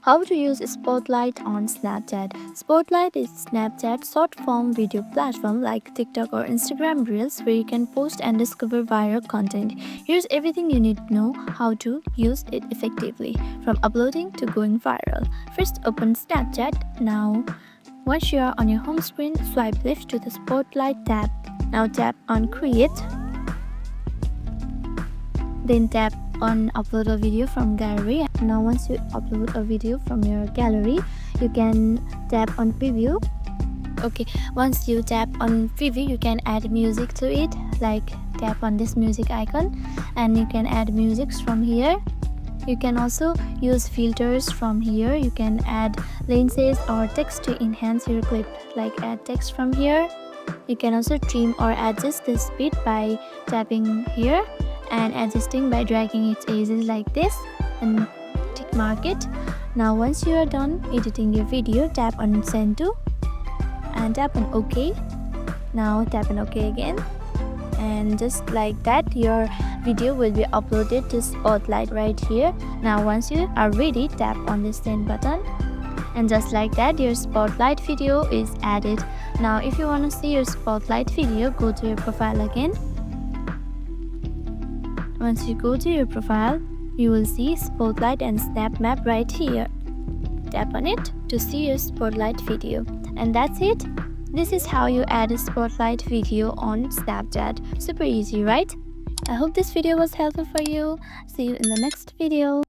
How to use Spotlight on Snapchat. Spotlight is Snapchat's short-form video platform like TikTok or Instagram Reels where you can post and discover viral content. Here's everything you need to know how to use it effectively, from uploading to going viral. First, open Snapchat. Now, once you are on your home screen, swipe left to the Spotlight tab. Now tap on Create. Then tap on upload a video from gallery. Now once you upload a video from your gallery, you can tap on preview. Okay, once you tap on preview, you can add music to it, like tap on this music icon and you can add music from here. You can also use filters from here. You can add lenses or text to enhance your clip, like add text from here. You can also trim or adjust the speed by tapping here and adjusting by dragging its edges like this and tick mark it. Now once you are done editing your video, tap on send to and tap on OK. Now tap on OK again, and just like that your video will be uploaded to Spotlight right here. Now once you are ready, tap on the send button, and just like that your Spotlight video is added. Now if you want to see your Spotlight video, go to your profile again. Once you go to your profile, you will see Spotlight and Snap Map right here. Tap on it to see your Spotlight video. And that's it. This is how you add a Spotlight video on Snapchat. Super easy, right? I hope this video was helpful for you. See you in the next video.